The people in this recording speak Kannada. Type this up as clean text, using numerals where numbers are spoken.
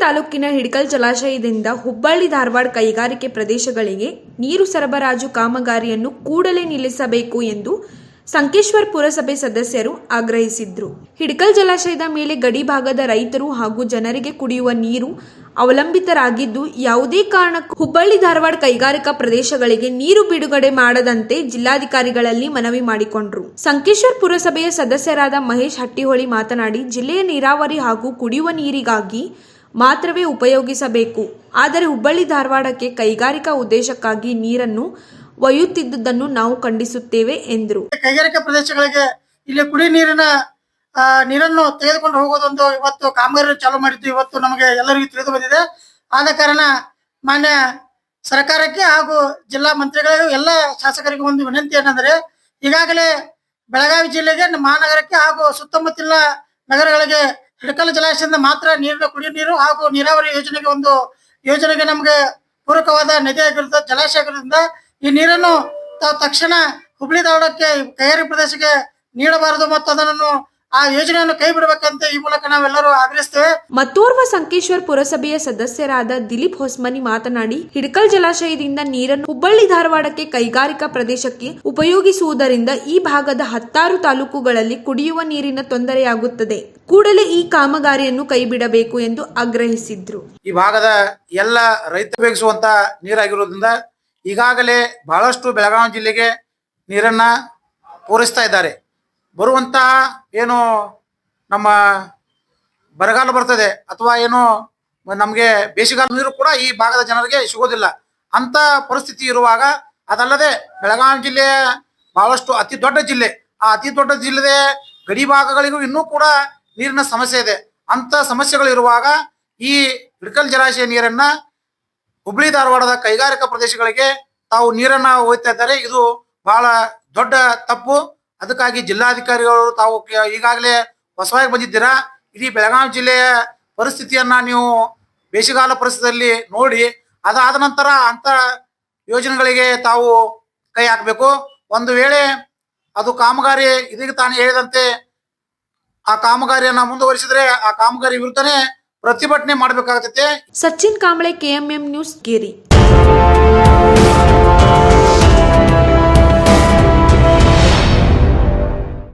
ತಾಲೂಕಿನ ಹಿಡಕಲ್ ಜಲಾಶಯದಿಂದ ಹುಬ್ಬಳ್ಳಿ ಧಾರವಾಡ ಕೈಗಾರಿಕೆ ಪ್ರದೇಶಗಳಿಗೆ ನೀರು ಸರಬರಾಜು ಕಾಮಗಾರಿಯನ್ನು ಕೂಡಲೇ ನಿಲ್ಲಿಸಬೇಕು ಎಂದು ಸಂಕೇಶ್ವರ ಪುರಸಭೆ ಸದಸ್ಯರು ಆಗ್ರಹಿಸಿದ್ರು. ಹಿಡಕಲ್ ಜಲಾಶಯದ ಮೇಲೆ ಗಡಿ ಭಾಗದ ರೈತರು ಹಾಗೂ ಜನರಿಗೆ ಕುಡಿಯುವ ನೀರು ಅವಲಂಬಿತರಾಗಿದ್ದು, ಯಾವುದೇ ಕಾರಣಕ್ಕೂ ಹುಬ್ಬಳ್ಳಿ ಧಾರವಾಡ ಕೈಗಾರಿಕಾ ಪ್ರದೇಶಗಳಿಗೆ ನೀರು ಬಿಡುಗಡೆ ಮಾಡದಂತೆ ಜಿಲ್ಲಾಧಿಕಾರಿಗಳಲ್ಲಿ ಮನವಿ ಮಾಡಿಕೊಂಡ್ರು. ಸಂಕೇಶ್ವರ ಪುರಸಭೆಯ ಸದಸ್ಯರಾದ ಮಹೇಶ್ ಹಟ್ಟಿಹೊಳಿ ಮಾತನಾಡಿ, ಜಿಲ್ಲೆಯ ನೀರಾವರಿ ಹಾಗೂ ಕುಡಿಯುವ ನೀರಿಗಾಗಿ ಮಾತ್ರವೇ ಉಪಯೋಗಿಸಬೇಕು. ಆದರೆ ಹುಬ್ಬಳ್ಳಿ ಧಾರವಾಡಕ್ಕೆ ಕೈಗಾರಿಕಾ ಉದ್ದೇಶಕ್ಕಾಗಿ ನೀರನ್ನು ಒಯ್ಯುತ್ತಿದ್ದುದನ್ನು ನಾವು ಖಂಡಿಸುತ್ತೇವೆ ಎಂದರು. ಕೈಗಾರಿಕಾ ಪ್ರದೇಶಗಳಿಗೆ ಇಲ್ಲಿ ಕುಡಿ ನೀರನ್ನು ತೆಗೆದುಕೊಂಡು ಹೋಗೋದೊಂದು ಇವತ್ತು ಕಾಮಗಾರಿ ಚಾಲೂ ಮಾಡಿದ್ದು ಇವತ್ತು ನಮಗೆ ಎಲ್ಲರಿಗೂ ತಿಳಿದು ಬಂದಿದೆ. ಆದ ಕಾರಣ ಮಾನ್ಯ ಸರ್ಕಾರಕ್ಕೆ ಹಾಗೂ ಜಿಲ್ಲಾ ಮಂತ್ರಿಗಳಿಗೂ ಎಲ್ಲ ಶಾಸಕರಿಗೂ ಒಂದು ವಿನಂತಿ ಏನಂದ್ರೆ, ಈಗಾಗಲೇ ಬೆಳಗಾವಿ ಜಿಲ್ಲೆಗೆ ಮಹಾನಗರಕ್ಕೆ ಹಾಗೂ ಸುತ್ತಮುತ್ತಲಿನ ನಗರಗಳಿಗೆ ಹಿಡಕಲ್ ಜಲಾಶಯದಿಂದ ಮಾತ್ರ ನೀರಿನ ಕುಡಿಯುವ ನೀರು ಹಾಗೂ ನೀರಾವರಿ ಯೋಜನೆಗೆ ನಮಗೆ ಪೂರಕವಾದ ನದಿ ಆಗಿರೋದ್ರಿಂದ ಜಲಾಶಯ ಆಗಿರೋದ್ರಿಂದ ಈ ನೀರನ್ನು ತಾವು ತಕ್ಷಣ ಹುಬ್ಬಳ್ಳಿ ಧಾರವಾಡಕ್ಕೆ ಕೈಗಾರಿಕಾ ಪ್ರದೇಶಕ್ಕೆ ನೀಡಬಾರದು ಮತ್ತು ಅದನ್ನು ಆ ಯೋಜನೆಯನ್ನು ಕೈ ಬಿಡಬೇಕಂತ ಈ ಮೂಲಕ ನಾವೆಲ್ಲರೂ ಆಗ್ರಹಿಸ್ತೇವೆ. ಮತ್ತೋರ್ವ ಸಂಕೇಶ್ವರ ಪುರಸಭೆಯ ಸದಸ್ಯರಾದ ದಿಲೀಪ್ ಹೊಸ್ಮನಿ ಮಾತನಾಡಿ, ಹಿಡಕಲ್ ಜಲಾಶಯದಿಂದ ನೀರನ್ನು ಹುಬ್ಬಳ್ಳಿ ಧಾರವಾಡಕ್ಕೆ ಕೈಗಾರಿಕಾ ಪ್ರದೇಶಕ್ಕೆ ಉಪಯೋಗಿಸುವುದರಿಂದ ಈ ಭಾಗದ 16 ತಾಲೂಕುಗಳಲ್ಲಿ ಕುಡಿಯುವ ನೀರಿನ ತೊಂದರೆಯಾಗುತ್ತದೆ. ಕೂಡಲೇ ಈ ಕಾಮಗಾರಿಯನ್ನು ಕೈಬಿಡಬೇಕು ಎಂದು ಆಗ್ರಹಿಸಿದ್ರು. ಈ ಭಾಗದ ಎಲ್ಲ ರೈತ ಉಪಯೋಗಿಸುವಂತ ನೀರಾಗಿರೋದ್ರಿಂದ ಈಗಾಗಲೇ ಬಹಳಷ್ಟು ಬೆಳಗಾವಿ ಜಿಲ್ಲೆಗೆ ನೀರನ್ನ ಪೂರೈಸ್ತಾ ಇದ್ದಾರೆ. ಬರುವಂತಹ ಏನು ನಮ್ಮ ಬರಗಾಲ ಬರ್ತದೆ ಅಥವಾ ಏನು ನಮಗೆ ಬೇಸಿಗೆಗಾಲ ನೀರು ಕೂಡ ಈ ಭಾಗದ ಜನರಿಗೆ ಸಿಗೋದಿಲ್ಲ. ಅಂತ ಪರಿಸ್ಥಿತಿ ಇರುವಾಗ, ಅದಲ್ಲದೆ ಬೆಳಗಾವಿ ಜಿಲ್ಲೆ ಬಹಳಷ್ಟು ಅತಿ ದೊಡ್ಡ ಜಿಲ್ಲೆ. ಆ ಅತಿ ದೊಡ್ಡ ಜಿಲ್ಲೆ ಗಡಿ ಭಾಗಗಳಿಗೂ ಇನ್ನೂ ಕೂಡ ನೀರಿನ ಸಮಸ್ಯೆ ಇದೆ. ಅಂತ ಸಮಸ್ಯೆಗಳು ಇರುವಾಗ ಈ ಹಿಡಕಲ್ ಜಲಾಶಯ ನೀರನ್ನ ಹುಬ್ಬಳ್ಳಿ ಧಾರವಾಡದ ಕೈಗಾರಿಕಾ ಪ್ರದೇಶಗಳಿಗೆ ತಾವು ನೀರನ್ನ ಒಯ್ತಾ ಇದ್ದಾರೆ. ಇದು ಬಹಳ ದೊಡ್ಡ ತಪ್ಪು. ಅದಕ್ಕಾಗಿ ಜಿಲ್ಲಾಧಿಕಾರಿಗಳು ತಾವು ಈಗಾಗಲೇ ಹೊಸವಾಗಿ ಬಂದಿದ್ದೀರಾ, ಇಡೀ ಬೆಳಗಾವಿ ಜಿಲ್ಲೆಯ ಪರಿಸ್ಥಿತಿಯನ್ನ ನೀವು ಬೇಸಿಗೆಗಾಲ ಪರಿಸ್ಥಿತಿಯಲ್ಲಿ ನೋಡಿ ಅದಾದ ನಂತರ ಅಂತ ಯೋಜನೆಗಳಿಗೆ ತಾವು ಕೈ ಹಾಕಬೇಕು. ಒಂದು ವೇಳೆ ಅದು ಕಾಮಗಾರಿ ಇದೀಗ ತಾನು ಹೇಳಿದಂತೆ ಆ ಕಾಮಗಾರಿಯನ್ನ ಮುಂದುವರಿಸಿದ್ರೆ ಆ ಕಾಮಗಾರಿ ವಿರುದ್ಧನೇ ಪ್ರತಿಭಟನೆ ಮಾಡಬೇಕಾಗುತ್ತದೆ. Sachin Kamble, KMM news, ಗೇರಿ.